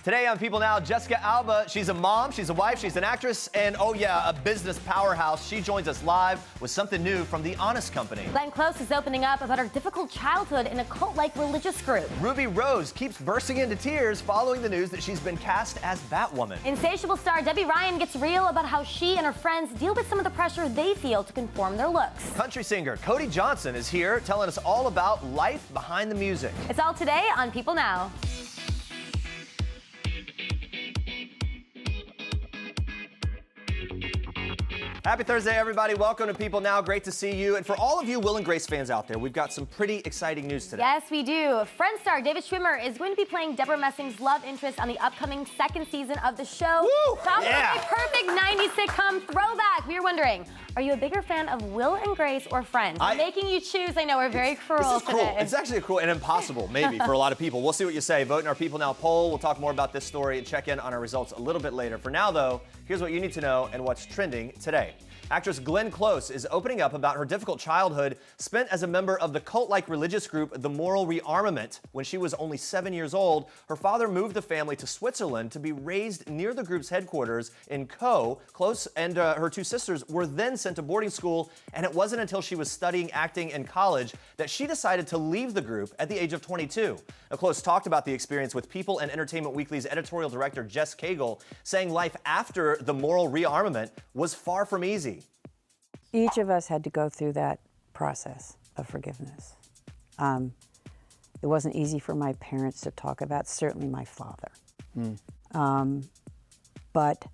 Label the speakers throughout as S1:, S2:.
S1: Today on People Now, Jessica Alba. She's a mom, she's a wife, she's an actress, and oh yeah, a business powerhouse. She joins us live with something new from The Honest Company.
S2: Glenn Close is opening up about her difficult childhood in a cult-like religious group.
S1: Ruby Rose keeps bursting into tears following the news that she's been cast as Batwoman.
S2: Insatiable star Debby gets real about how she and her friends deal with some of the pressure they feel to conform their looks.
S1: Country singer Cody Johnson is here telling us all about life behind the music.
S2: It's all today on People Now.
S1: Happy Thursday, everybody. Welcome to People Now. Great to see you. And for all of you Will and Grace fans out there, we've got some pretty exciting news today.
S2: Yes, we do. Friend star David Schwimmer is going to be playing Deborah Messing's love interest on the upcoming second season of the show.
S1: Woo!
S2: Talk
S1: Yeah.
S2: about a perfect 90s sitcom throwback. We were wondering, are you a bigger fan of Will and Grace or Friends? I'm making you choose. I know we're very cruel
S1: This is cruel.
S2: today.
S1: It's actually cruel and impossible, maybe, for a lot of people. We'll see what you say. Vote in our People Now poll. We'll talk more about this story and check in on our results a little bit later. For now, though, here's what you need to know and what's trending today. Actress Glenn Close is opening up about her difficult childhood spent as a member of the cult-like religious group The Moral Rearmament. When she was only 7 years old, her father moved the family to Switzerland to be raised near the group's headquarters in Co. Close and her two sisters were then sent to boarding school, and it wasn't until she was studying acting in college that she decided to leave the group at the age of 22. Now, Close talked about the experience with People and Entertainment Weekly's editorial director Jess Cagle, saying life after the moral rearmament was far from easy.
S3: Each of us had to go through that process of forgiveness. It wasn't easy for my parents to talk about, certainly my father. But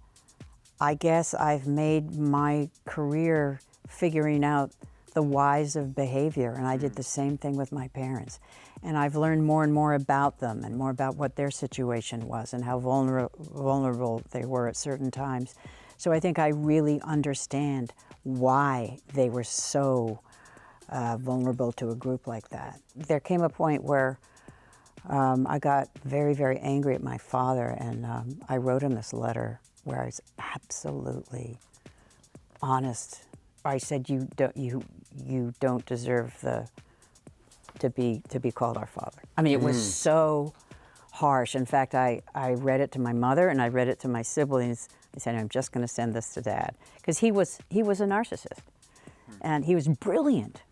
S3: I guess I've made my career figuring out the whys of behavior, and I did the same thing with my parents. And I've learned more and more about them and more about what their situation was and how vulnerable they were at certain times. So I think I really understand why they were so vulnerable to a group like that. There came a point where I got very, very angry at my father, and I wrote him this letter where I was absolutely honest. I said, you don't deserve to be called our father. I mean, it was so harsh. In fact, I read it to my mother and I read it to my siblings. I said, I'm just going to send this to Dad. Because he was a narcissist. And he was brilliant,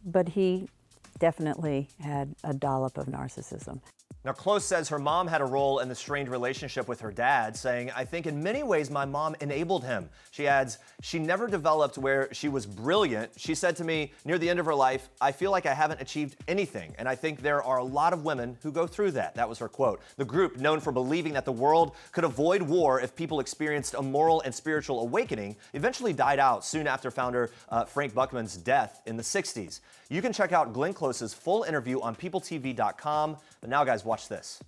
S3: but he definitely had a dollop of narcissism.
S1: Now, Close says her mom had a role in the strained relationship with her dad, saying, I think in many ways my mom enabled him. She adds, she never developed where she was brilliant. She said to me near the end of her life, I feel like I haven't achieved anything. And I think there are a lot of women who go through that. That was her quote. The group, known for believing that the world could avoid war if people experienced a moral and spiritual awakening, eventually died out soon after founder Frank Buckman's death in the 60s. You can check out Glenn Close's full interview on PeopleTV.com. But now, guys, watch this.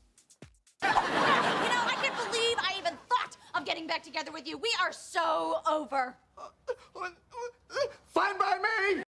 S4: You know, I can't believe I even thought of getting back together with you. We are so over.
S5: Fine by me.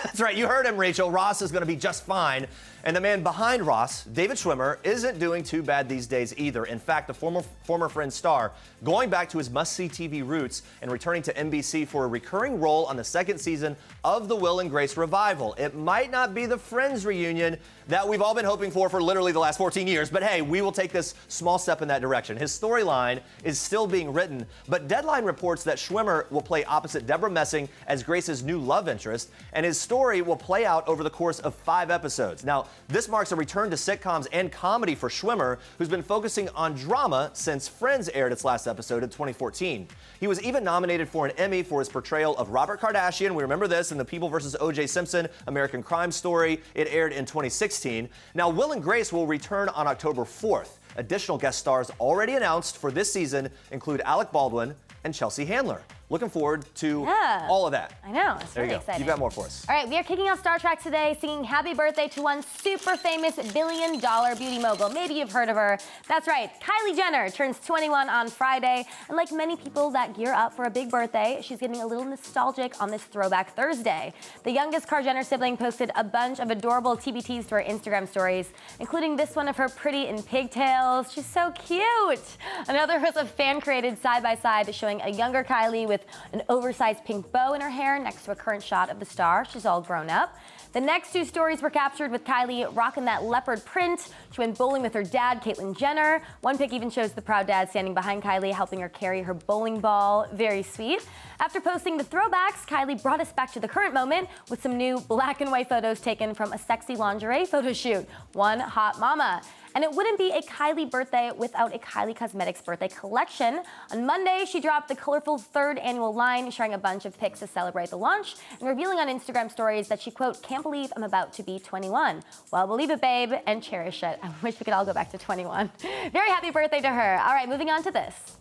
S1: That's right, you heard him, Rachel. Ross is going to be just fine. And the man behind Ross, David Schwimmer, isn't doing too bad these days either. In fact, the former Friends star going back to his must-see TV roots and returning to NBC for a recurring role on the second season of the Will and Grace revival. It might not be the Friends reunion that we've all been hoping for literally the last 14 years, but hey, we will take this small step in that direction. His storyline is still being written, but Deadline reports that Schwimmer will play opposite Deborah Messing as Grace's new love interest, and his story will play out over the course of 5 episodes. Now, this marks a return to sitcoms and comedy for Schwimmer, who's been focusing on drama since Friends aired its last episode in 2014. He was even nominated for an Emmy for his portrayal of Robert Kardashian. We remember this in the People vs. O.J. Simpson American Crime Story. It aired in 2016. Now, Will and Grace will return on October 4th. Additional guest stars already announced for this season include Alec Baldwin and Chelsea Handler. Looking forward to all of that.
S2: I know, it's
S1: there
S2: really
S1: you go.
S2: exciting.
S1: You've got more for us.
S2: All right, we are kicking off Star Trek today, singing happy birthday to one super famous billion-dollar beauty mogul. Maybe you've heard of her. That's right, Kylie Jenner turns 21 on Friday. And like many people that gear up for a big birthday, she's getting a little nostalgic on this Throwback Thursday. The youngest Kar Jenner sibling posted a bunch of adorable TBTs to her Instagram stories, including this one of her pretty in pigtails. She's so cute. Another was a fan-created side-by-side showing a younger Kylie with an oversized pink bow in her hair next to a current shot of the star. She's all grown up. The next 2 stories were captured with Kylie rocking that leopard print. She went bowling with her dad, Caitlyn Jenner. One pic even shows the proud dad standing behind Kylie, helping her carry her bowling ball. Very sweet. After posting the throwbacks, Kylie brought us back to the current moment with some new black and white photos taken from a sexy lingerie photo shoot. One hot mama. And it wouldn't be a Kylie birthday without a Kylie Cosmetics birthday collection. On Monday, she dropped the colorful 3rd annual line, sharing a bunch of pics to celebrate the launch and revealing on Instagram stories that she, quote, can't believe I'm about to be 21. Well, believe it, babe, and cherish it. I wish we could all go back to 21. Very happy birthday to her. All right, moving on to this.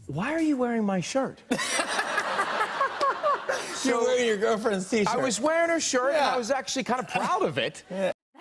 S5: Why are you wearing my shirt?
S6: You're wearing your girlfriend's t-shirt.
S5: I was wearing her shirt, and I was actually kind of proud of it.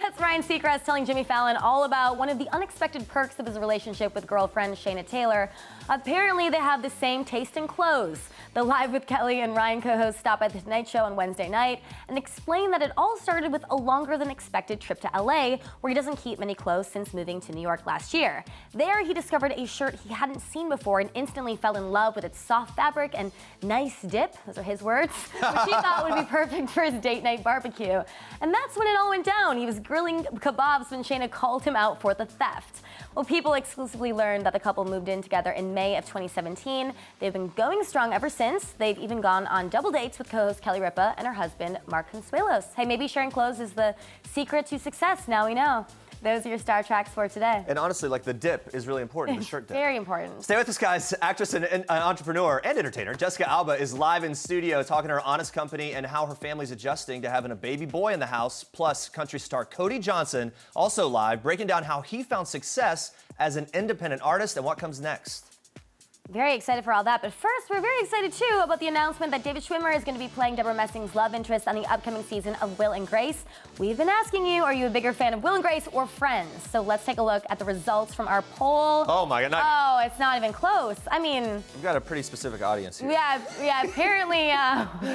S2: That's Ryan Seacrest telling Jimmy Fallon all about one of the unexpected perks of his relationship with girlfriend Shayna Taylor. Apparently, they have the same taste in clothes. The Live with Kelly and Ryan co-host stopped by the Tonight Show on Wednesday night and explained that it all started with a longer than expected trip to LA, where he doesn't keep many clothes since moving to New York last year. There, he discovered a shirt he hadn't seen before and instantly fell in love with its soft fabric and nice dip, those are his words, which he thought would be perfect for his date night barbecue. And that's when it all went down. He was grilling kebabs when Shayna called him out for the theft. Well, People exclusively learned that the couple moved in together in May of 2017. They've been going strong ever since. They've even gone on double dates with co-host Kelly Ripa and her husband, Mark Consuelos. Hey, maybe sharing clothes is the secret to success. Now we know. Those are your Star Tracks for today.
S1: And honestly, like, the dip is really important, the shirt dip.
S2: Very important.
S1: Stay with us, guys. Actress and entrepreneur and entertainer Jessica Alba is live in studio talking to her honest company and how her family's adjusting to having a baby boy in the house. Plus, country star Cody Johnson also live, breaking down how he found success as an independent artist and what comes next.
S2: Very excited for all that, but first, we're very excited too about the announcement that David Schwimmer is going to be playing Deborah Messing's love interest on the upcoming season of Will and Grace. We've been asking you, are you a bigger fan of Will and Grace or Friends? So let's take a look at the results from our poll.
S1: Oh my God.
S2: Oh, it's not even close. I mean,
S1: We've got a pretty specific audience here.
S2: yeah, apparently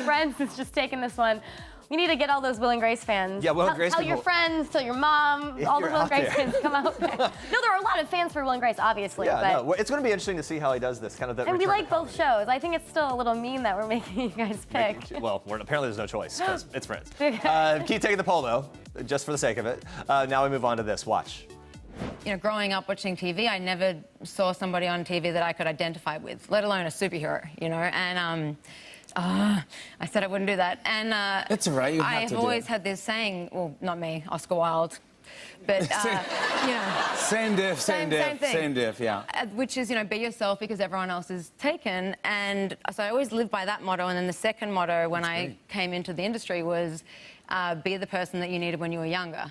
S2: Friends is just taking this one. We need to get all those Will and Grace fans.
S1: Yeah, Will and Grace
S2: Tell your
S1: people-
S2: friends, tell your mom,
S1: If
S2: all the
S1: you're
S2: Will and
S1: out
S2: Grace
S1: there.
S2: fans come out there. No, there are a lot of fans for Will and Grace, obviously.
S1: Yeah,
S2: but
S1: no, it's going to be interesting to see how he does this, kind of that.
S2: and we
S1: return
S2: like
S1: to
S2: both shows. I think it's still a little mean that we're making you guys pick.
S1: Well, apparently there's no choice because it's Friends. Keep taking the poll though, just for the sake of it. Now we move on to this. Watch.
S7: You know, growing up watching TV, I never saw somebody on TV that I could identify with, let alone a superhero, you know, and I said I wouldn't do that. And
S6: It's all right, you have to
S7: I've
S6: do
S7: always
S6: it.
S7: had this saying, well, not me, Oscar Wilde, but, you know.
S6: Same diff,
S7: Same thing.
S6: yeah.
S7: Which is, you know, be yourself because everyone else is taken. And so I always lived by that motto. And then the second motto when I came into the industry was be the person that you needed when you were younger.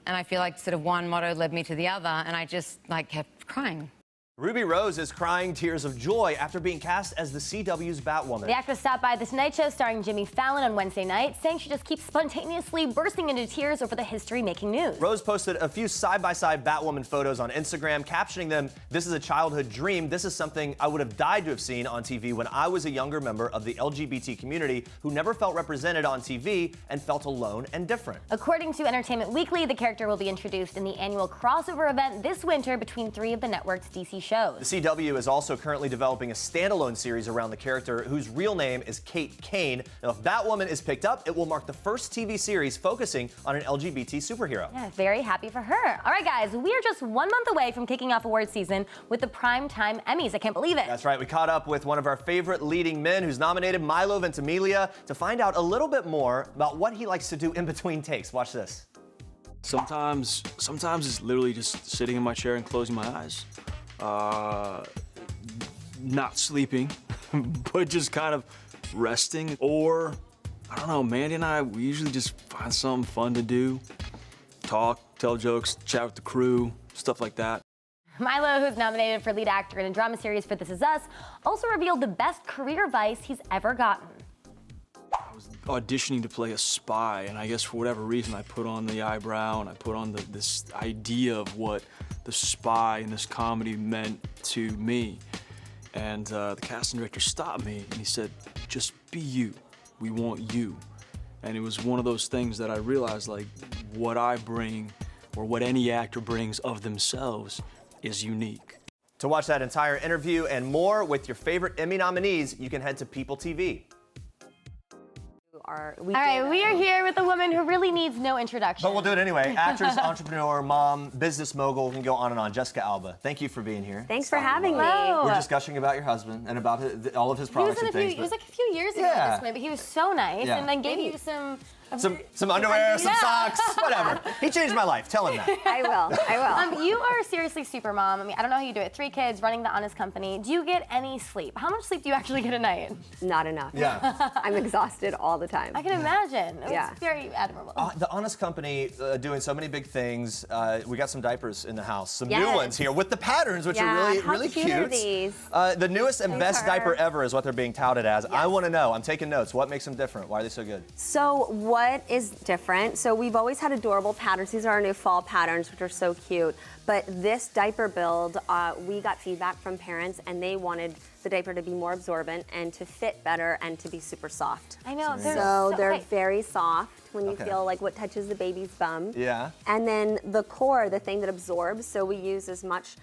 S7: And I feel like sort of one motto led me to the other, and I just, like, kept crying.
S1: Ruby Rose is crying tears of joy after being cast as the CW's Batwoman.
S2: The actress stopped by the Tonight Show starring Jimmy Fallon on Wednesday night, saying she just keeps spontaneously bursting into tears over the history-making news.
S1: Rose posted a few side-by-side Batwoman photos on Instagram, captioning them, "This is a childhood dream. This is something I would have died to have seen on TV when I was a younger member of the LGBT community who never felt represented on TV and felt alone and different."
S2: According to Entertainment Weekly, the character will be introduced in the annual crossover event this winter between 3 of the network's DC shows.
S1: The CW is also currently developing a standalone series around the character whose real name is Kate Kane. Now, if Batwoman is picked up, it will mark the first TV series focusing on an LGBT superhero.
S2: Yeah, very happy for her. All right, guys, we are just 1 month away from kicking off awards season with the Primetime Emmys. I can't believe it.
S1: That's right. We caught up with one of our favorite leading men who's nominated, Milo Ventimiglia, to find out a little bit more about what he likes to do in between takes. Watch this.
S8: Sometimes it's literally just sitting in my chair and closing my eyes. Not sleeping, but just kind of resting. Or, I don't know, Mandy and I, we usually just find something fun to do. Talk, tell jokes, chat with the crew, stuff like that.
S2: Milo, who's nominated for lead actor in a drama series for This Is Us, also revealed the best career advice he's ever gotten.
S8: I was auditioning to play a spy, and I guess for whatever reason I put on the eyebrow and I put on this idea of what the spy in this comedy meant to me. And the casting director stopped me and he said, "Just be you. We want you." And it was one of those things that I realized, like, what I bring or what any actor brings of themselves is unique.
S1: To watch that entire interview and more with your favorite Emmy nominees, you can head to PeopleTV.
S2: All right, we are here with a woman who really needs no introduction.
S1: But we'll do it anyway. Actress, entrepreneur, mom, business mogul, can go on and on. Jessica Alba, thank you for being here.
S9: Thanks for having me.
S1: We're just gushing about your husband and about all of his products and things.
S2: It was like a few years ago at this point, but he was so nice,
S1: Yeah.
S2: and then gave you some
S1: underwear, some socks, whatever. He changed my life. Tell him that.
S9: I will.
S2: You are seriously super mom. I mean, I don't know how you do it. 3 kids, running the Honest Company. Do you get any sleep? How much sleep do you actually get a night?
S9: Not enough.
S1: Yeah.
S9: I'm exhausted all the time.
S2: I can imagine.
S9: Yeah.
S2: It's very admirable.
S1: The Honest Company doing so many big things. We got some diapers in the house, some new
S9: Yes.
S1: ones here with the patterns, which
S9: Yeah,
S1: are really,
S9: how
S1: really
S9: cute are these?
S1: The newest and best
S9: are.
S1: diaper ever is what they're being touted as.
S9: Yes.
S1: I want to know. I'm taking notes. What makes them different? Why are they so good?
S9: So what is different? So we've always had adorable patterns. These are our new fall patterns, which are so cute. But this diaper build, we got feedback from parents, and they wanted the diaper to be more absorbent and to fit better and to be super soft.
S2: I know.
S9: So they're
S2: okay.
S9: very soft when you
S1: Okay.
S9: feel like what touches the baby's bum.
S1: Yeah.
S9: And then the core, the thing that absorbs, so we use as much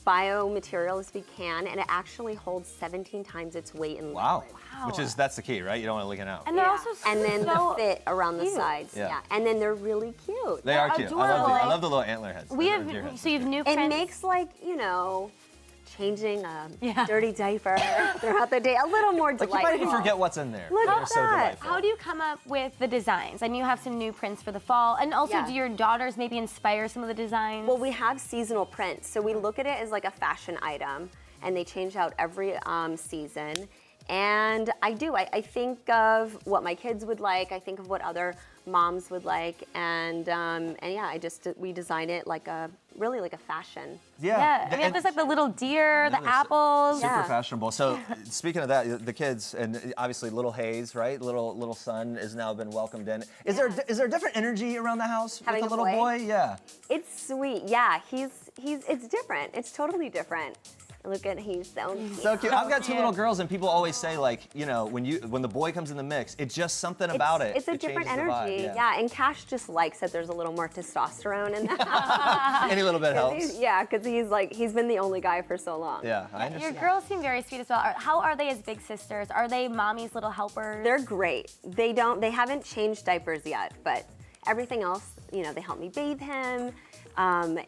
S9: biomaterial as we can, and it actually holds 17 times its weight in
S1: Wow.
S9: liquid.
S1: That's the key, right? You don't want to leak it out.
S2: And they're also
S9: And then
S2: so
S9: the fit around the
S2: cute.
S9: sides.
S1: Yeah.
S9: Yeah. And then they're really cute.
S1: They are cute. I
S2: adorable.
S1: love the little antler heads.
S2: We
S1: Or deer
S2: have
S1: heads.
S2: so you have new
S9: It
S2: prints.
S9: makes changing a
S2: Yeah.
S9: dirty diaper throughout the day a little more
S1: Like
S9: delightful.
S1: you might even forget what's in there.
S9: Look
S1: They're
S9: at
S1: so
S9: that.
S1: delightful.
S2: How do you come up with the designs? And you have some new prints for the fall. And also,
S9: Yeah.
S2: do your daughters maybe inspire some of the designs?
S9: Well, we have seasonal prints, so we look at it as like a fashion item, and they change out every season. And I think of what my kids would like. I think of what other moms would like, and yeah, we design it like a fashion.
S2: Yeah, I mean, there's like the little deer, the
S1: they're
S2: apples.
S1: Super
S9: Yeah.
S1: fashionable. So speaking of that, the kids and obviously little Hayes, right? Little son has now been welcomed in. Is there a different energy around the house
S9: Having
S1: with the
S9: a
S1: little
S9: boy?
S1: Yeah.
S9: It's sweet. Yeah, it's different. It's totally different. Look at he's so cute.
S1: So cute. I've got 2 little girls, and people always say, like, when the boy comes in the mix, it's just something about it.
S9: It's a
S1: It
S9: different
S1: changes the vibe,
S9: energy. Yeah, and Cash just likes that there's a little more testosterone in the house.
S1: Any little bit helps.
S9: Because he's been the only guy for so long.
S1: Yeah, I
S2: Your
S1: understand.
S2: girls seem very sweet as well. How are they as big sisters? Are they mommy's little helpers?
S9: They're great. They haven't changed diapers yet, but everything else, they help me bathe him.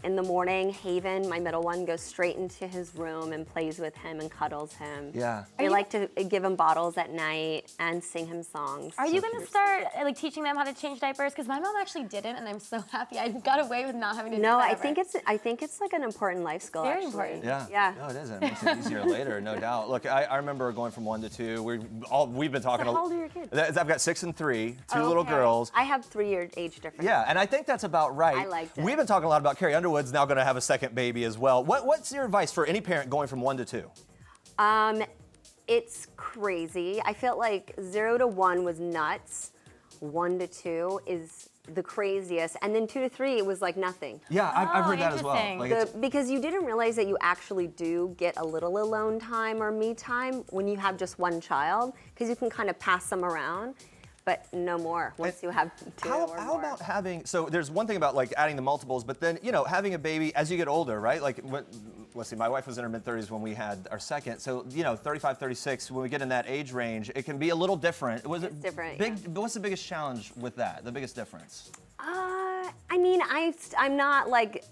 S9: In the morning, Haven, my middle one, goes straight into his room and plays with him and cuddles him.
S1: Yeah.
S9: I like to give him bottles at night and sing him songs.
S2: Are you going to start teaching them how to change diapers? Because my mom actually didn't, and I'm so happy I got away with not having to do that.
S9: No, I
S2: ever.
S9: think it's like an important life skill.
S2: Very
S9: actually.
S2: important.
S1: Yeah.
S9: Yeah.
S1: No, it is. It makes it easier later, no doubt. Look, I remember going from 1 to 2. We've been talking.
S9: So how old are your kids?
S1: I've got 6 and 3, 2
S9: Oh,
S1: little
S9: okay.
S1: girls.
S9: I have 3-year age difference.
S1: Yeah, and I think that's about right.
S9: I liked it.
S1: We've been talking a lot about Carrie Underwood's now going to have a second baby as well. What's your advice for any parent going from 1 to 2?
S9: It's crazy. I felt like 0 to 1 was nuts. 1 to 2 is the craziest, and then 2 to 3 it was like nothing.
S1: Yeah, I've heard that as well.
S2: interesting.
S1: Like it's,
S9: Because you didn't realize that you actually do get a little alone time or me time when you have just one child, because you can kind of pass them around, but no more once you have 2 or more.
S1: how about having, so there's one thing about like adding the multiples, but then, having a baby as you get older, right? Like, let's see, my wife was in her mid-30s when we had our second. So, 35, 36, when we get in that age range, it can be a little different.
S9: It's different,
S1: Big, but what's the biggest challenge with that? The biggest difference?
S9: I mean, I'm not like,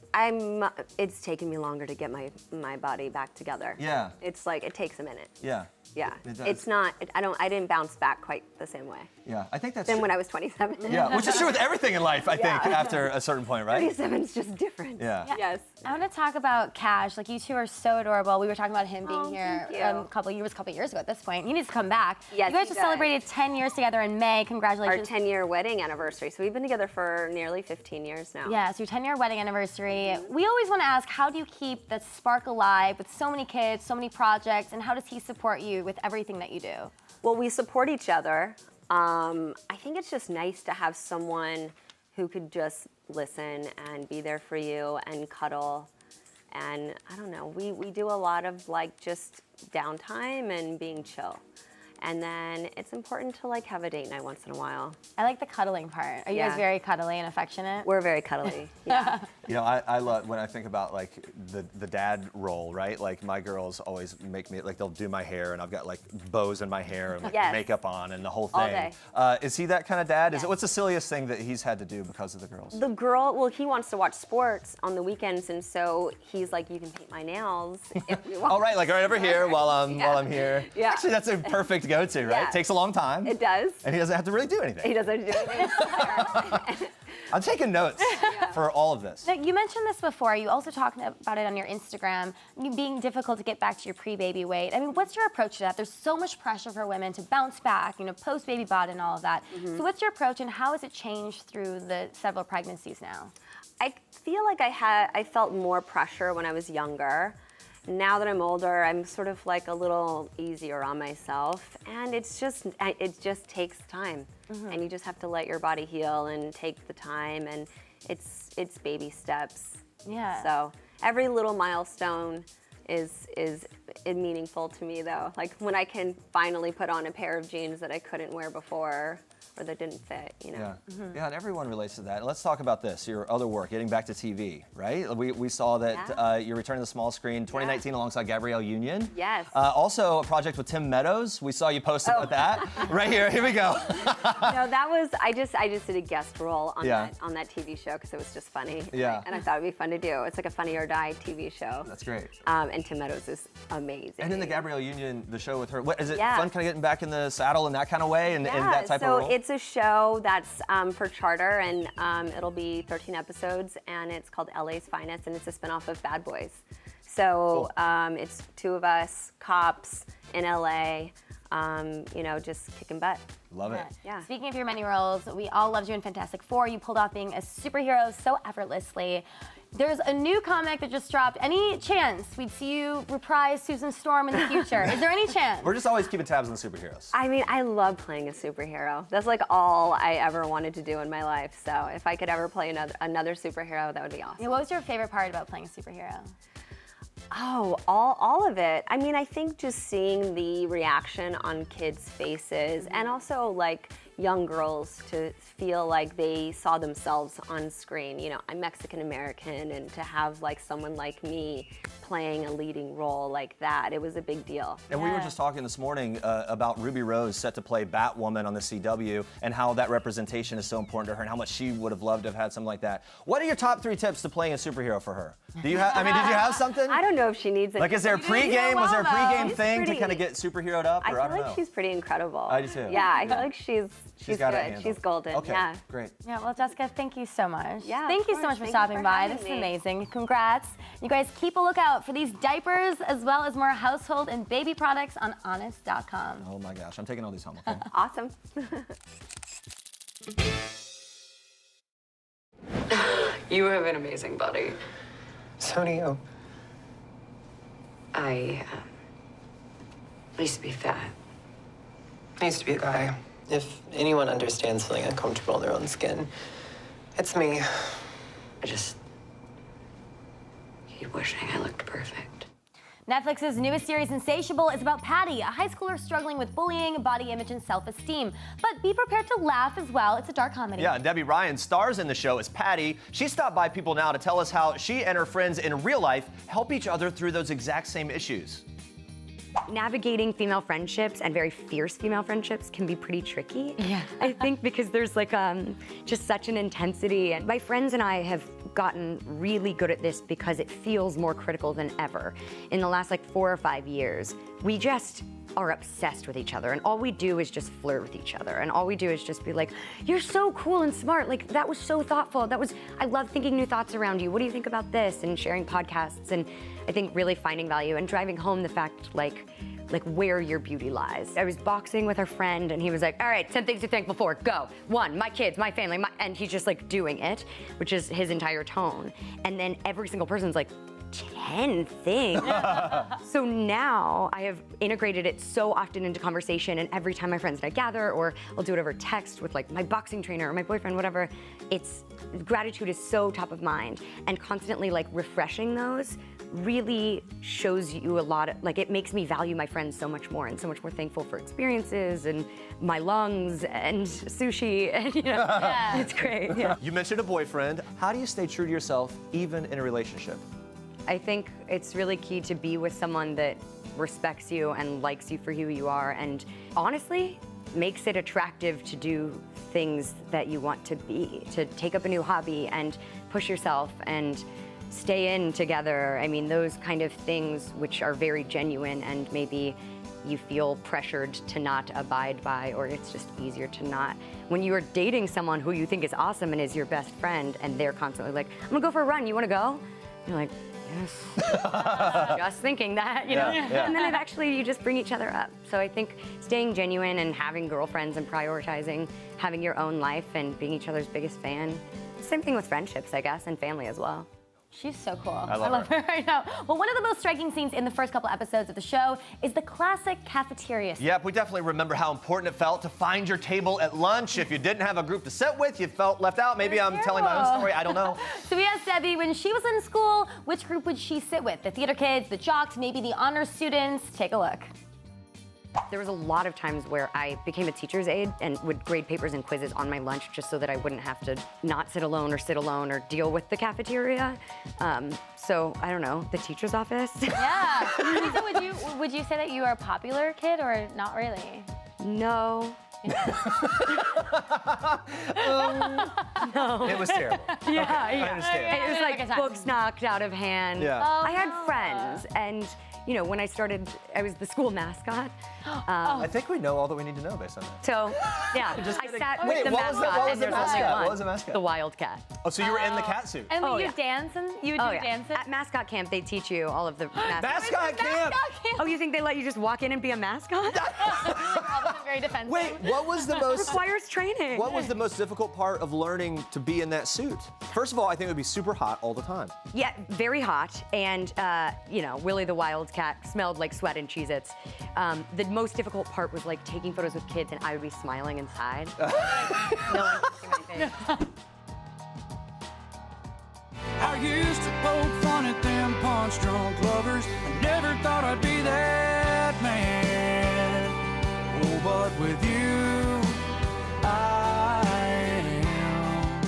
S9: it's taken me longer to get my body back together.
S1: Yeah.
S9: It's like, it takes a minute.
S1: Yeah.
S9: Yeah.
S1: It does.
S9: It's not, I didn't bounce back quite the same way.
S1: Yeah, I think that's
S9: Than
S1: true.
S9: when I was 27.
S1: Yeah, which is true with everything in life, I think,
S9: Yeah.
S1: after a certain point, right?
S9: 27 is just different.
S1: Yeah.
S9: Yes.
S2: I want to talk about Cash. Like, you two are so adorable. We were talking about him being
S9: Oh,
S2: here
S9: thank you.
S2: a couple years ago at this point. He needs to come back.
S9: Yes,
S2: you guys
S9: he
S2: just
S9: does.
S2: celebrated 10 years together in May.
S9: Our
S2: Congratulations.
S9: 10-year wedding anniversary. So we've been together for nearly 15 years now.
S2: Yes, your 10-year wedding anniversary. We always want to ask, how do you keep the spark alive with so many kids, so many projects, and how does he support you with everything that you do?
S9: Well, we support each other. I think it's just nice to have someone who could just listen and be there for you and cuddle. And I don't know, we do a lot of like just downtime and being chill. And then it's important to like have a date night once in a while.
S2: I like the cuddling part. Are you guys very cuddly and affectionate?
S9: We're very cuddly. Yeah.
S1: You know, I love when I think about like the dad role, right? Like my girls always make me like they'll do my hair, and I've got like bows in my hair and like, makeup on and the whole thing.
S9: All day.
S1: Is he that kind of dad? What's the silliest thing that he's had to do because of the girls?
S9: The girl, well, he wants to watch sports on the weekends, and so he's like, you can paint my nails if you want.
S1: All right, like right over here while I'm here.
S9: Yeah.
S1: Actually, that's a perfect go-to, right?
S9: Yeah.
S1: It takes a long time.
S9: It does.
S1: And he doesn't have to really do anything.
S9: He doesn't do anything.
S1: I'm taking notes for all of this.
S2: Now, you mentioned this before. You also talked about it on your Instagram, being difficult to get back to your pre-baby weight. I mean, what's your approach to that? There's so much pressure for women to bounce back, you know, post-baby bod and all of that. So what's your approach, and how has it changed through the several pregnancies now?
S9: I feel like I felt more pressure when I was younger. Now that I'm older, I'm sort of like a little easier on myself, and it just takes time, and you just have to let your body heal and take the time, and it's baby steps.
S2: Yeah.
S9: So every little milestone is meaningful to me, though. Like when I can finally put on a pair of jeans that I couldn't wear before, or that didn't fit, you know.
S1: Yeah, and everyone relates to that. Let's talk about this, your other work, getting back to TV, right? We saw that you're returning to the small screen 2019 alongside Gabrielle Union.
S9: Yes.
S1: Also a project with Tim Meadows. We saw you post about that. Right here we go.
S9: No, that was, I just did a guest role on that TV show because it was just funny.
S1: Yeah.
S9: And I thought it'd be fun to do. It's like a Funny or Die TV show.
S1: That's great.
S9: And Tim Meadows is amazing.
S1: And in the Gabrielle Union, the show with her, is it fun kind of getting back in the saddle in that kind of way and that type of role?
S9: It's a show that's for Charter, and it'll be 13 episodes, and it's called LA's Finest, and it's a spinoff of Bad Boys. So it's two of us, cops in LA, you know, just kicking butt.
S1: Love it.
S2: Yeah. Speaking of your many roles, we all loved you in Fantastic Four. You pulled off being a superhero so effortlessly. There's a new comic that just dropped. Any chance we'd see you reprise Susan Storm in the future? Is there any chance?
S1: We're just always keeping tabs on the superheroes.
S9: I mean, I love playing a superhero. That's like all I ever wanted to do in my life. So if I could ever play another superhero, that would be awesome.
S2: Yeah, what was your favorite part about playing a superhero?
S9: Oh, all of it. I mean, I think just seeing the reaction on kids' faces, and also like young girls to feel like they saw themselves on screen. You know, I'm Mexican American, and to have like someone like me playing a leading role like that, it was a big deal.
S1: And we were just talking this morning about Ruby Rose set to play Batwoman on the CW, and how that representation is so important to her, and how much she would have loved to have had something like that. What are your top 3 tips to playing a superhero for her? Do you have? I mean, did you have something?
S9: I don't know if she needs it.
S1: Like, is there a pregame? Was there a pregame thing to kind of get superheroed up? Or
S9: I feel like she's pretty incredible.
S1: I do too.
S9: Yeah, I feel like she's
S1: got it
S9: good.
S1: handled.
S9: She's golden.
S1: Okay,
S9: Yeah.
S1: great.
S2: Yeah, well, Jessica, thank you so much.
S9: Yeah,
S2: thank you so much for stopping by. This is amazing. Congrats. You guys keep a lookout for these diapers as well as more household and baby products on honest.com.
S1: Oh my gosh, I'm taking all these home, okay?
S9: Awesome.
S10: You have an amazing body.
S6: So do you.
S10: I used to be fat.
S6: I used to be a guy. If anyone understands feeling uncomfortable in their own skin, it's me.
S10: I just keep wishing I looked perfect.
S2: Netflix's newest series, Insatiable, is about Patty, a high schooler struggling with bullying, body image, and self-esteem. But be prepared to laugh as well. It's a dark comedy.
S1: Yeah, Debbie Ryan stars in the show as Patty. She stopped by People Now to tell us how she and her friends in real life help each other through those exact same issues.
S11: Navigating female friendships and very fierce female friendships can be pretty tricky.
S2: Yeah.
S11: I think because there's like just such an intensity, and my friends and I have gotten really good at this because it feels more critical than ever. In the last like 4 or 5 years, we just are obsessed with each other, and all we do is just flirt with each other, and all we do is just be like, you're so cool and smart, like that was so thoughtful, I love thinking new thoughts around you, what do you think about this, and sharing podcasts, and I think really finding value and driving home the fact like where your beauty lies. I was boxing with a friend, and he was like, all right, 10 things you're thankful for, go. 1, my kids, my family, and he's just like doing it, which is his entire tone. And then every single person's like, 10 things. So now I have integrated it so often into conversation, and every time my friends and I gather, or I'll do it over text with like my boxing trainer or my boyfriend, whatever, gratitude is so top of mind, and constantly like refreshing those really shows you a lot of, like, it makes me value my friends so much more and so much more thankful for experiences and my lungs and sushi and, you know, it's great. Yeah.
S1: You mentioned a boyfriend. How do you stay true to yourself even in a relationship?
S11: I think it's really key to be with someone that respects you and likes you for who you are, and honestly makes it attractive to do things that you want to be, to take up a new hobby and push yourself and stay in together. I mean, those kind of things which are very genuine and maybe you feel pressured to not abide by, or it's just easier to not. When you are dating someone who you think is awesome and is your best friend and they're constantly like, I'm gonna go for a run, you wanna go? You're like, yes. Just thinking that, you know?
S1: Yeah.
S11: And then you just bring each other up. So I think staying genuine and having girlfriends and prioritizing having your own life and being each other's biggest fan. Same thing with friendships, I guess, and family as well.
S2: She's so cool.
S1: I love her.
S2: right now. Well, one of the most striking scenes in the first couple episodes of the show is the classic cafeteria scene.
S1: Yep, we definitely remember how important it felt to find your table at lunch. If you didn't have a group to sit with, you felt left out. Maybe I'm telling my own story, I don't know.
S2: So we asked Debby, when she was in school, which group would she sit with? The theater kids, the jocks, maybe the honor students? Take a look.
S11: There was a lot of times where I became a teacher's aide and would grade papers and quizzes on my lunch just so that I wouldn't have to not sit alone or deal with the cafeteria. So I don't know, the teacher's office.
S2: Yeah. So would you say that you are a popular kid or not really?
S11: No.
S2: No.
S1: It was terrible.
S11: Yeah,
S1: okay, I understand.
S11: It was like books knocked out of hand.
S1: Yeah.
S11: I had friends, and you know, when I started, I was the school mascot.
S1: I think we know all that we need to know based on that.
S11: So, yeah,
S1: Just
S11: I
S1: kidding.
S11: sat
S1: Wait,
S11: with the
S1: what was
S11: mascot,
S1: the
S11: and there's only
S1: mascot?
S11: one.
S1: What was the mascot?
S11: The Wildcat.
S1: Oh, so you were in the cat suit.
S2: And
S11: Oh,
S2: you
S11: yeah.
S2: dancing? You would do dancing?
S11: At mascot camp, they teach you all of the mascot.
S1: Mascot camp!
S11: Oh, you think they let you just walk in and be a mascot?
S2: Very defensive.
S1: Wait, what was the most...
S11: Requires training.
S1: What was the most difficult part of learning to be in that suit? First of all, I think it would be super hot all the time.
S11: Yeah, very hot, and you know, Willie the Wildcat smelled like sweat and Cheez-Its. The most difficult part was like taking photos with kids, and I would be smiling inside. No one could do anything.
S12: I used to poke fun at them punch-drunk lovers. I never thought I'd be that man. Oh, but with you, I am.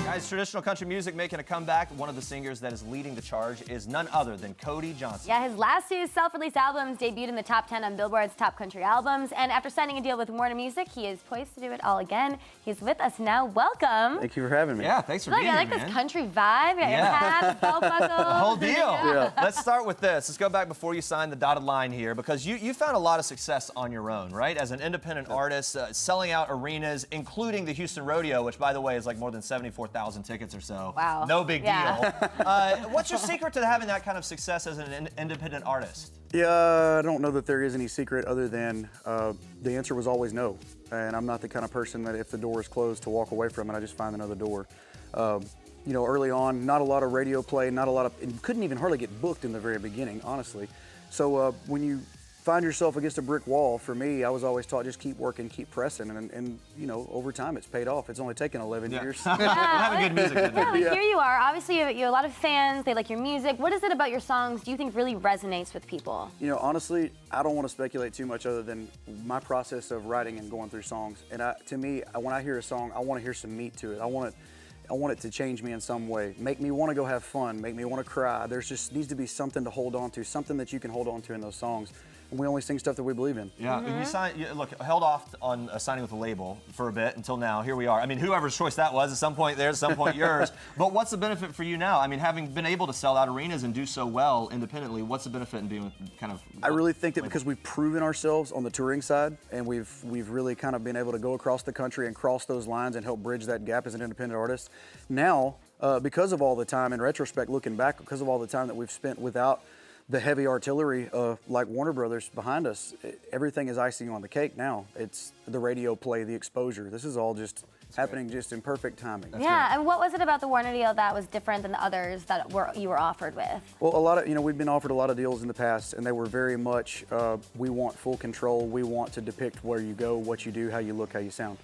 S1: Guys, traditional country music making a comeback. One of the singers that is leading the charge is none other than Cody Johnson.
S2: Yeah, his last two self-released albums debuted in the top 10 on Billboard's Top Country Albums, and after signing a deal with Warner Music, he is poised to do it all again. He's with us now. Welcome.
S13: Thank you for having me.
S1: Yeah, thanks for
S2: Look,
S1: being
S2: I like
S1: here,
S2: this
S1: man.
S2: country vibe. You got your hat, belt buckle.
S1: The whole deal.
S13: Yeah.
S1: Let's start with this. Let's go back before you signed the dotted line here, because you found a lot of success on your own, right? As an independent artist, selling out arenas, including the Houston Rodeo, which, by the way, is like more than 74,000 tickets or so.
S2: Wow.
S1: No big
S2: Yeah.
S1: deal. What's your secret to having that kind of success as an independent artist?
S13: Yeah, I don't know that there is any secret other than the answer was always no. And I'm not the kind of person that if the door is closed to walk away from it, I just find another door. You know, early on, not a lot of radio play, not a lot of, and couldn't even hardly get booked in the very beginning, honestly. So when you find yourself against a brick wall, for me, I was always taught just keep working, keep pressing, and you know, over time it's paid off. It's only taken 11 years.
S1: Having good music.
S2: Yeah, like here you are. Obviously, you have a lot of fans. They like your music. What is it about your songs do you think really resonates with people?
S13: You know, honestly, I don't want to speculate too much other than my process of writing and going through songs. And to me, when I hear a song, I want to hear some meat to it. I want it to change me in some way, make me want to go have fun, make me want to cry. There's just needs to be something to hold on to, something that you can hold on to in those songs. And we only sing stuff that we believe in.
S1: Yeah, you held off on signing with a label for a bit until now. Here we are. I mean, whoever's choice that was, at some point theirs, at some point yours. But what's the benefit for you now? I mean, having been able to sell out arenas and do so well independently, what's the benefit in being with kind of?
S13: I really think that because we've proven ourselves on the touring side, and we've really kind of been able to go across the country and cross those lines and help bridge that gap as an independent artist. Now, because of all the time, in retrospect, looking back, because of all the time that we've spent without the heavy artillery like Warner Brothers behind us, everything is icing on the cake now. It's the radio play, the exposure. This is all just happening just in perfect timing.
S2: Yeah, and what was it about the Warner deal that was different than the others that you were offered with?
S13: Well, we've been offered a lot of deals in the past, and they were very much, we want full control. We want to depict where you go, what you do, how you look, how you sound.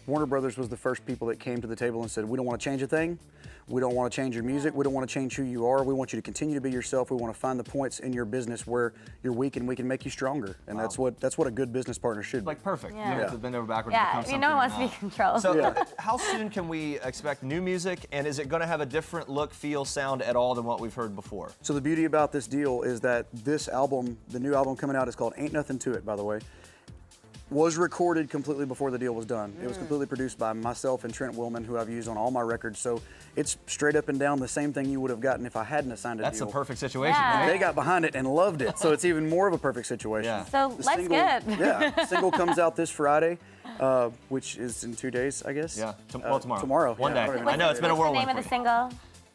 S13: Warner Brothers was the first people that came to the table and said, we don't want to change a thing. We don't want to change your music. We don't want to change who you are. We want you to continue to be yourself. We want to find the points in your business where you're weak and we can make you stronger. And that's what a good business partner should be.
S1: Like perfect.
S2: Yeah.
S1: You don't have to bend over backwards
S2: Yeah,
S1: and become
S2: no one wants
S1: something
S2: to be in control.
S1: So how soon can we expect new music, and is it going to have a different look, feel, sound at all than what we've heard before?
S13: So the beauty about this deal is that this album, the new album coming out, is called Ain't Nothing to It, by the way, was recorded completely before the deal was done. It was completely produced by myself and Trent Willman, who I've used on all my records. So it's straight up and down the same thing you would have gotten if I hadn't signed a
S1: That's
S13: deal.
S1: a perfect situation,
S2: Yeah.
S1: right?
S13: They got behind it and loved it, so it's even more of a perfect situation.
S1: Yeah.
S2: So
S13: The
S2: let's
S13: single-
S2: get.
S13: Yeah, single comes out this Friday, which is in 2 days, I guess.
S1: Yeah. Well, tomorrow.
S13: Tomorrow.
S1: One
S13: yeah,
S1: day.
S13: don't even
S1: I know,
S13: know.
S1: it's been a
S2: What's the
S1: whirlwind
S2: name of
S1: for
S2: the single?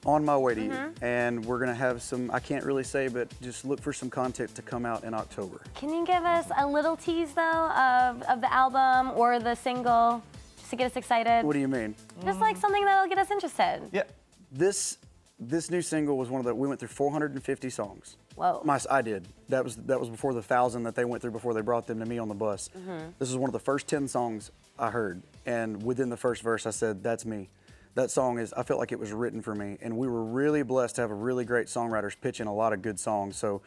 S13: On My Way to You. And we're gonna have some, I can't really say, but just look for some content to come out in October.
S2: Can you give us a little tease though of the album or the single, just to get us excited?
S13: What do you mean?
S2: Just like something that'll get us interested.
S1: Yeah.
S13: This new single was one of the, we went through 450 songs.
S2: Whoa.
S13: I did. That was before the 1,000 that they went through before they brought them to me on the bus. This is one of the first 10 songs I heard, and within the first verse I said, that's me. That song I felt like it was written for me, and we were really blessed to have a really great songwriters pitch in a lot of good songs. So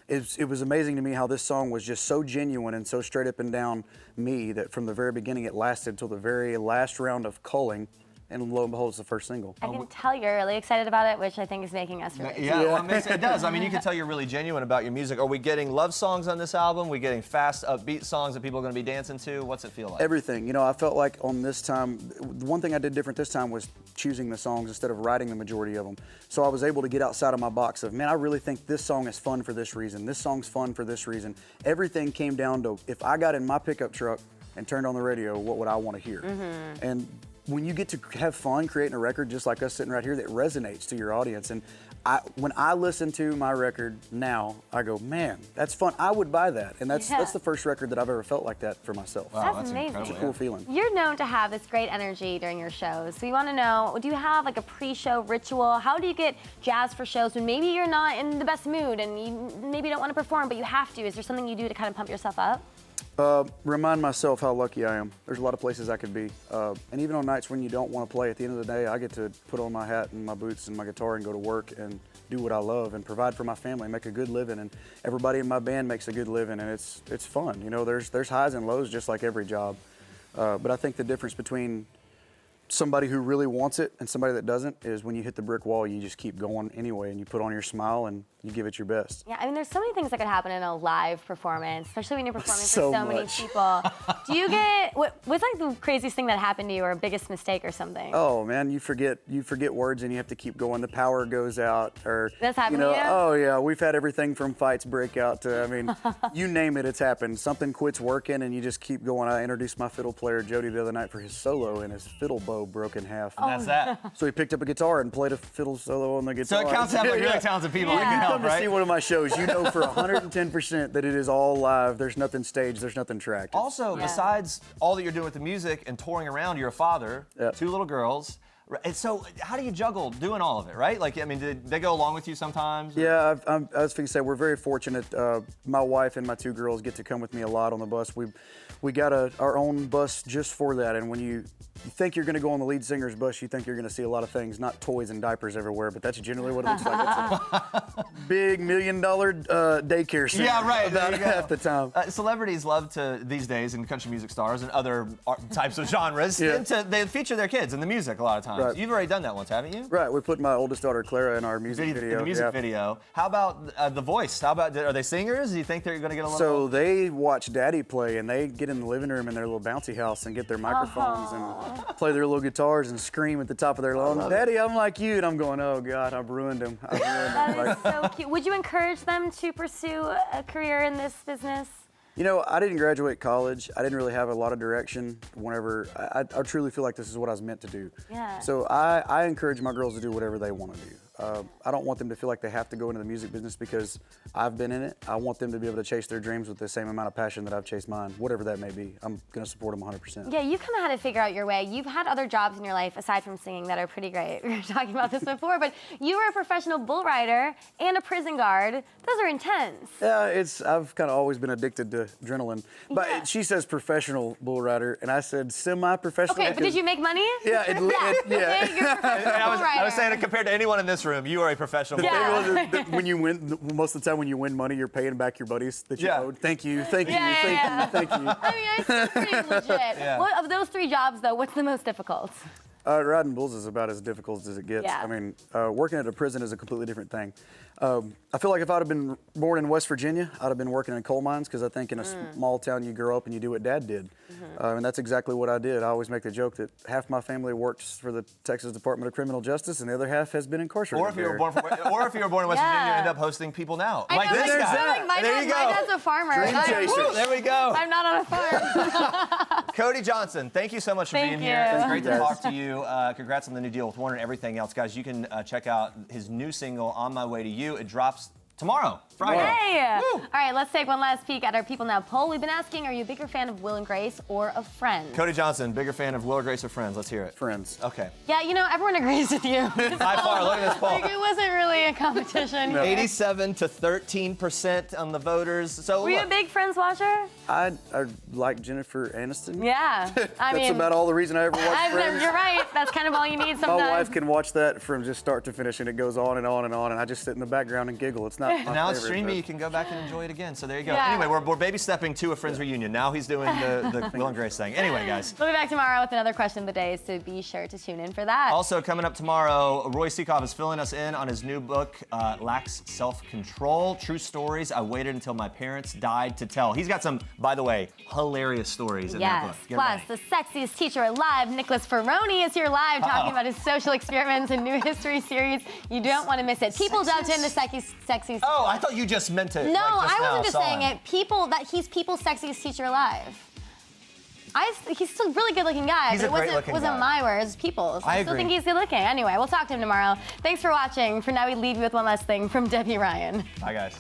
S13: it was amazing to me how this song was just so genuine and so straight up and down me that from the very beginning it lasted till the very last round of culling, and lo and behold, it's the first single.
S2: I can tell you're really excited about it, which I think is making us really excited.
S1: Yeah, well, it does. I mean, you can tell you're really genuine about your music. Are we getting love songs on this album? Are we getting fast, upbeat songs that people are going to be dancing to? What's it feel like?
S13: Everything. You know, I felt like on this time, the one thing I did different this time was choosing the songs instead of writing the majority of them. So I was able to get outside of my box of, man, I really think this song is fun for this reason. This song's fun for this reason. Everything came down to, if I got in my pickup truck and turned on the radio, what would I want to hear? And when you get to have fun creating a record just like us sitting right here that resonates to your audience, and when I listen to my record now, I go, man, that's fun. I would buy that, and that's the first record that I've ever felt like that for myself.
S1: Wow,
S2: That's amazing.
S13: It's a cool feeling.
S2: You're known to have this great energy during your shows. So we want to know, do you have like a pre-show ritual? How do you get jazzed for shows when maybe you're not in the best mood and you maybe don't want to perform, but you have to? Is there something you do to kind of pump yourself up?
S13: Remind myself how lucky I am. There's a lot of places I could be. And even on nights when you don't want to play, at the end of the day, I get to put on my hat and my boots and my guitar and go to work and do what I love and provide for my family, make a good living. And everybody in my band makes a good living, and it's fun. You know, there's highs and lows just like every job. But I think the difference between somebody who really wants it and somebody that doesn't is when you hit the brick wall, you just keep going anyway, and you put on your smile and you give it your best.
S2: Yeah, I mean, there's so many things that could happen in a live performance, especially when you're performing
S13: So
S2: for so many
S13: much.
S2: people. Do you get, what's like the craziest thing that happened to you or biggest mistake or something?
S13: Oh man, you forget words and you have to keep going. The power goes out, or
S2: That's happened
S13: you know,
S2: to you?
S13: oh yeah, we've had everything from fights break out to, I mean, you name it, it's happened. Something quits working and you just keep going. I introduced my fiddle player Jody the other night for his solo, and his fiddle bow broke in half.
S1: That's that.
S13: So he picked up a guitar and played a fiddle solo on the guitar.
S1: So it counts to have like really talented people that
S2: Yeah.
S1: can
S13: You
S1: help,
S13: come to
S1: right?
S13: see one of my shows, you know for 110% that it is all live. There's nothing staged. There's nothing tracked.
S1: Also, besides all that you're doing with the music and touring around, you're a father,
S13: Yep.
S1: 2 little girls. And so how do you juggle doing all of it, right? Like, I mean, did they go along with you sometimes?
S13: Yeah, I was going to say, we're very fortunate. My wife and my 2 girls get to come with me a lot on the bus. We got our own bus just for that. And when you think you're going to go on the lead singer's bus, you think you're going to see a lot of things, not toys and diapers everywhere, but that's generally what it looks like. It's a big $1 million daycare center.
S1: Yeah, right.
S13: About
S1: There you go.
S13: half the time.
S1: Celebrities love to, these days, and country music stars and other types of genres, they feature their kids in the music a lot of times.
S13: Right.
S1: You've already done that once, haven't you?
S13: Right, we put my oldest daughter Clara in our music video.
S1: The music
S13: yeah.
S1: video. How about the voice? How about, are they singers? Do you think they're going to get a little?
S13: So they watch Daddy play, and they get in the living room in their little bouncy house and get their microphones and play their little guitars and scream at the top of their lungs, "Daddy, I'm like you." And I'm going, "Oh God, I've ruined him. I've ruined him."
S2: That is so cute. Would you encourage them to pursue a career in this business?
S13: You know, I didn't graduate college. I didn't really have a lot of direction whenever, I truly feel like this is what I was meant to do.
S2: Yeah.
S13: So I encourage my girls to do whatever they want to do. I don't want them to feel like they have to go into the music business because I've been in it. I want them to be able to chase their dreams with the same amount of passion that I've chased mine, whatever that may be. I'm going to support them 100%.
S2: Yeah, you kind of had to figure out your way. You've had other jobs in your life aside from singing that are pretty great. We were talking about this before, but you were a professional bull rider and a prison guard. Those are intense.
S13: Yeah, I've kind of always been addicted to adrenaline. But she says professional bull rider, and I said semi-professional.
S2: Okay, but did you make money?
S13: Yeah,
S2: Okay, you're a professional bull rider.
S1: I was saying that compared to anyone in this room, you are a professional.
S13: When you win, most of the time when you win money, you're paying back your buddies that you owed. Thank you, thank you, thank you.
S2: I mean, it's still pretty legit. What, of those 3 jobs, though, what's the most difficult?
S13: Riding bulls is about as difficult as it gets.
S2: Yeah.
S13: I mean, working at a prison is a completely different thing. I feel like if I'd have been born in West Virginia, I'd have been working in coal mines because I think in a small town you grow up and you do what Dad did. And that's exactly what I did. I always make the joke that half my family works for the Texas Department of Criminal Justice and the other half has been incarcerated.
S1: Or if you were born in West Virginia, you end up hosting People Now.
S2: I know,
S1: this guy.
S2: my dad's a farmer.
S1: There we go.
S2: I'm not on a farm.
S1: Cody Johnson, thank you so much for being here. It's great to talk to you. Congrats on the new deal with Warner and everything else. Guys, you can check out his new single, On My Way to You. It drops tomorrow, Friday.
S2: Hey! All right, let's take one last peek at our People Now poll. We've been asking, are you a bigger fan of Will and Grace or of Friends?
S1: Cody Johnson, bigger fan of Will or Grace or Friends? Let's hear it.
S13: Friends.
S1: Okay.
S2: Yeah, you know, everyone agrees with you.
S1: By far, look at this poll.
S2: Like, it wasn't really a competition.
S1: 87 to 13% on the voters. So
S2: Were you a big Friends watcher?
S13: I like Jennifer Aniston.
S2: Yeah. I mean,
S13: That's about all the reason I ever watched Friends.
S2: You're right. That's kind of all you need sometimes.
S13: My wife can watch that from just start to finish, and it goes on and on and on, and I just sit in the background and giggle. It's not my
S1: now it's
S13: favorite,
S1: streaming.
S13: but-
S1: You can go back and enjoy it again. So there you go.
S2: Yeah.
S1: Anyway, we're baby stepping to a Friends reunion. Now he's doing the Will and Grace thing. Anyway, guys.
S2: We'll be back tomorrow with another question of the day, so be sure to tune in for that.
S1: Also, coming up tomorrow, Roy Seacrest is filling us in on his new book, Lacks Self-Control, True Stories I Waited Until My Parents Died to Tell. He's got some, by the way, hilarious stories in that book. Get
S2: Plus,
S1: ready.
S2: the sexiest teacher alive, Nicholas Ferroni, is here live talking about his social experiments and new history series. You don't want to miss it. People dubbed him the sexiest.
S1: Oh, I thought you just meant to.
S2: No,
S1: like, just
S2: I
S1: now
S2: wasn't just
S1: saw
S2: saying
S1: him.
S2: it. He's people's sexiest teacher alive. He's still a really good-looking guy,
S1: He's
S2: but
S1: a great-looking
S2: wasn't
S1: guy.
S2: my words, people's. I still
S1: agree.
S2: think he's good-looking. Anyway, we'll talk to him tomorrow. Thanks for watching. For now, we leave you with one last thing from Debbie Ryan.
S1: Bye, guys.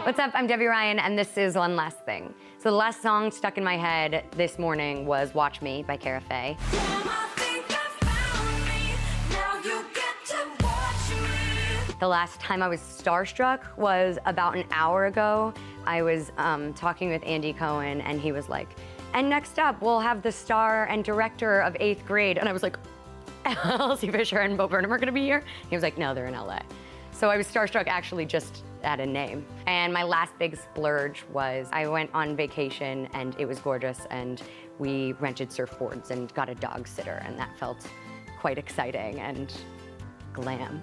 S11: What's up? I'm Debbie Ryan, and this is One Last Thing. So the last song stuck in my head this morning was Watch Me by Cara Faye. The last time I was starstruck was about an hour ago. I was talking with Andy Cohen, and he was like, and next up, we'll have the star and director of 8th Grade. And I was like, Elsie Fisher and Bo Burnham are gonna be here? He was like, no, they're in LA. So I was starstruck actually just at a name. And my last big splurge was I went on vacation, and it was gorgeous, and we rented surfboards and got a dog sitter, and that felt quite exciting and glam.